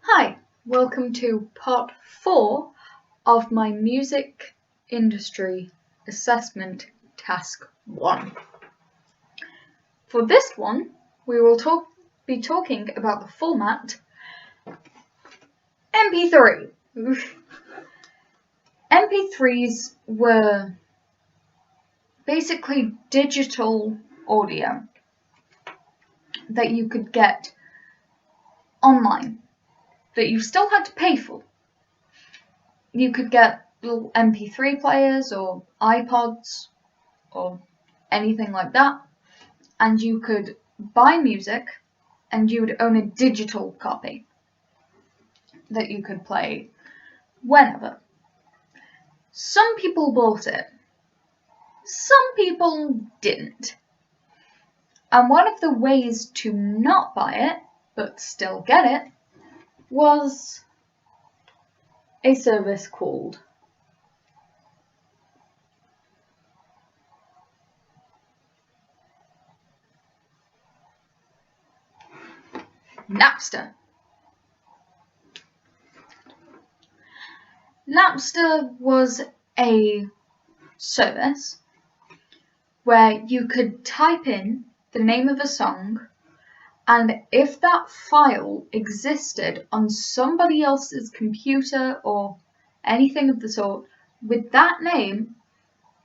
Hi, welcome to part 4 of my music industry assessment task 1. For this one, we will be talking about the format MP3. MP3s were basically digital audio that you could get online, that you still had to pay for. You could get little MP3 players or iPods or anything like that, and you could buy music and you would own a digital copy that you could play whenever. Some people bought it, some people didn't. And one of the ways to not buy it, but still get it, was a service called Napster. Napster was a service where you could type in the name of a song, and if that file existed on somebody else's computer or anything of the sort with that name,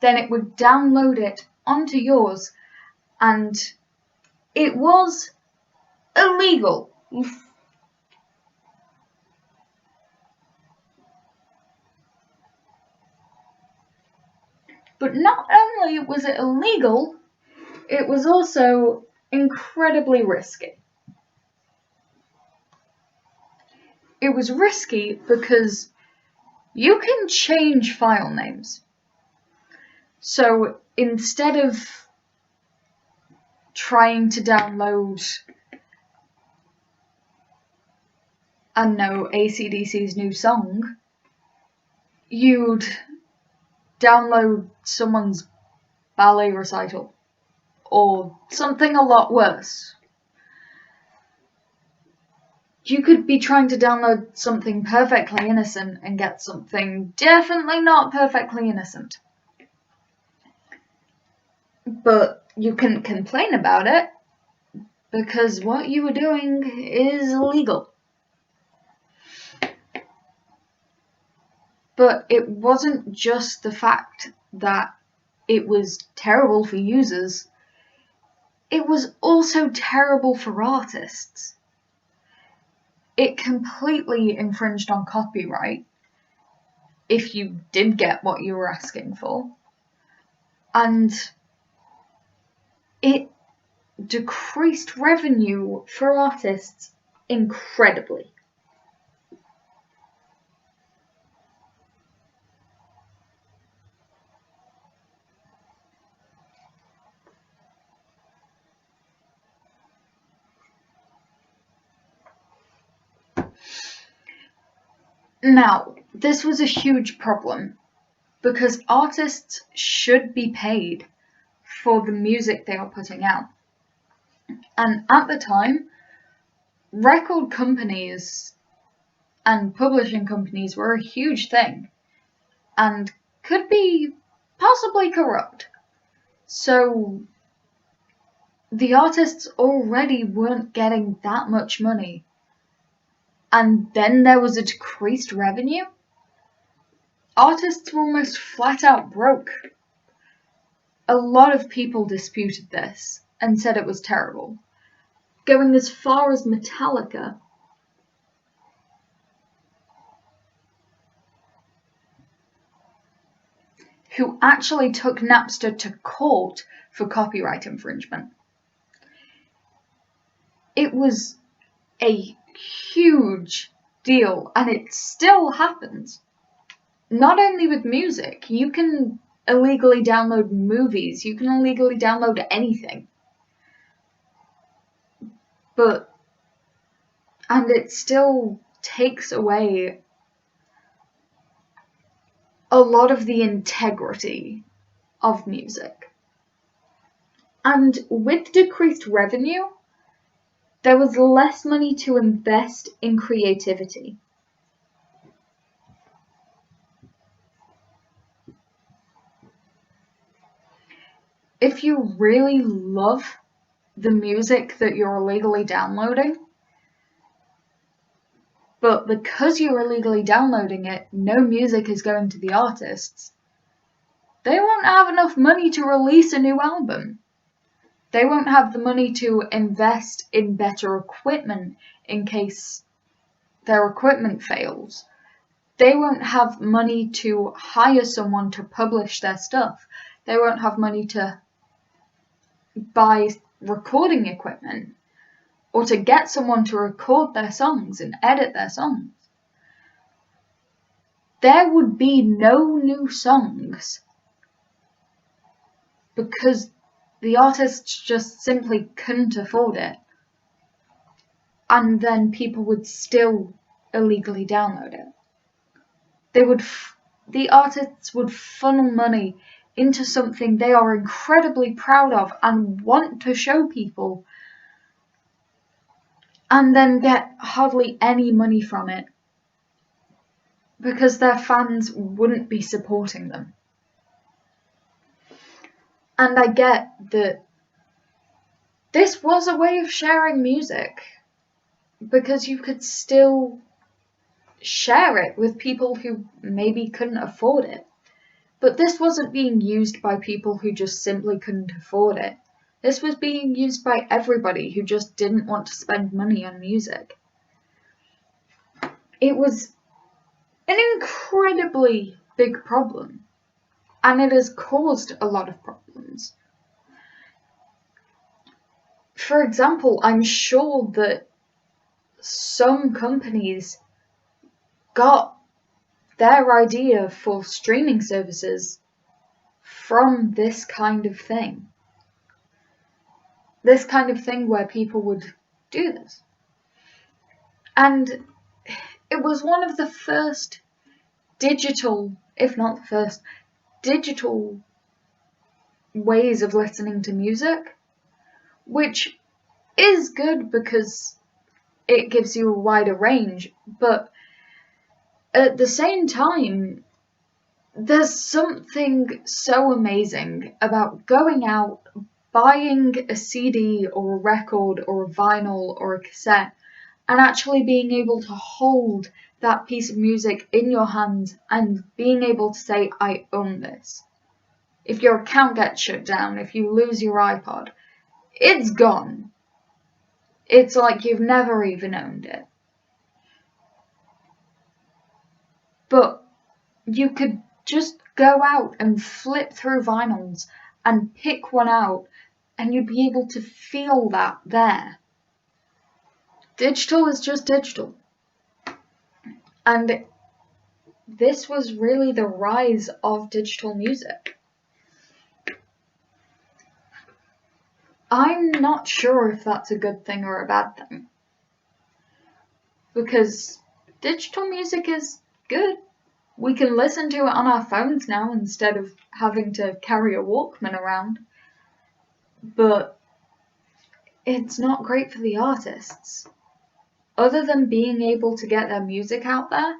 then it would download it onto yours, and it was illegal. But not only was it illegal, it was also incredibly risky. It was risky because you can change file names. So instead of trying to download, I don't know, AC/DC's new song, you'd download someone's ballet recital or something a lot worse. You could be trying to download something perfectly innocent and get something definitely not perfectly innocent. But you couldn't complain about it because what you were doing is illegal. But it wasn't just the fact that it was terrible for users, it was also terrible for artists. It completely infringed on copyright if you did get what you were asking for, and it decreased revenue for artists incredibly. Now, this was a huge problem because artists should be paid for the music they are putting out. And at the time, record companies and publishing companies were a huge thing and could be possibly corrupt. So the artists already weren't getting that much money. And then there was a decreased revenue. Artists were almost flat out broke. A lot of people disputed this and said it was terrible, going as far as Metallica, who actually took Napster to court for copyright infringement. It was a huge deal, and it still happens. Not only with music, you can illegally download movies, you can illegally download anything. And it still takes away a lot of the integrity of music. And with decreased revenue, there was less money to invest in creativity. If you really love the music that you're illegally downloading, but because you're illegally downloading it, no music is going to the artists, they won't have enough money to release a new album. They won't have the money to invest in better equipment in case their equipment fails. They won't have money to hire someone to publish their stuff. They won't have money to buy recording equipment or to get someone to record their songs and edit their songs. There would be no new songs because the artists just simply couldn't afford it. And then people would still illegally download it. The artists would funnel money into something they are incredibly proud of and want to show people, and then get hardly any money from it because their fans wouldn't be supporting them. And I get that this was a way of sharing music because you could still share it with people who maybe couldn't afford it. But this wasn't being used by people who just simply couldn't afford it. This was being used by everybody who just didn't want to spend money on music. It was an incredibly big problem, and it has caused a lot of problems. For example, I'm sure that some companies got their idea for streaming services from this kind of thing. This kind of thing where people would do this. And it was one of the first digital, if not the first, digital ways of listening to music, which is good because it gives you a wider range, but at the same time, there's something so amazing about going out, buying a CD or a record or a vinyl or a cassette, and actually being able to hold that piece of music in your hands and being able to say, I own this. If your account gets shut down, if you lose your iPod, it's gone. It's like you've never even owned it. But you could just go out and flip through vinyls and pick one out, and you'd be able to feel that there. Digital is just digital. And this was really the rise of digital music. I'm not sure if that's a good thing or a bad thing. Because digital music is good. We can listen to it on our phones now instead of having to carry a Walkman around. But it's not great for the artists. Other than being able to get their music out there,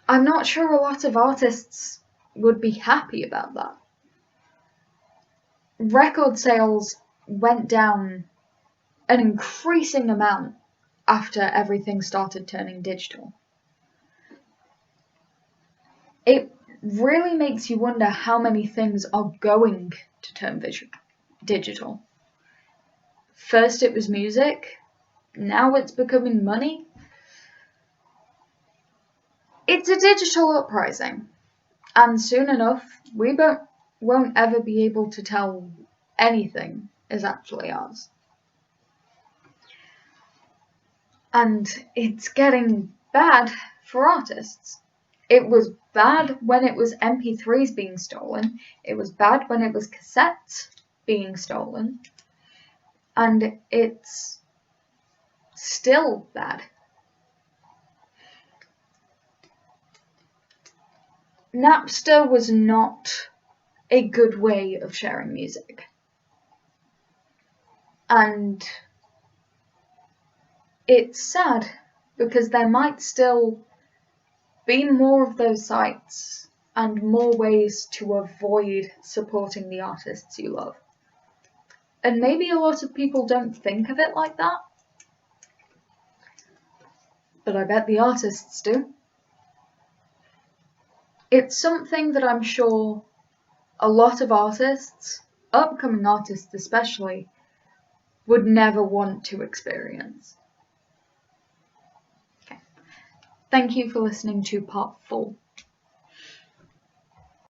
I'm not sure a lot of artists would be happy about that. Record sales went down an increasing amount after everything started turning digital. It really makes you wonder how many things are going to turn digital. First it was music, now it's becoming money. It's a digital uprising, and soon enough we won't ever be able to tell anything is actually ours. And it's getting bad for artists. It was bad when it was MP3s being stolen. It was bad when it was cassettes being stolen. And it's still bad. Napster was not a good way of sharing music. And it's sad because there might still be more of those sites and more ways to avoid supporting the artists you love. And maybe a lot of people don't think of it like that, but I bet the artists do. It's something that I'm sure a lot of artists, upcoming artists especially, would never want to experience. Okay. Thank you for listening to part 4.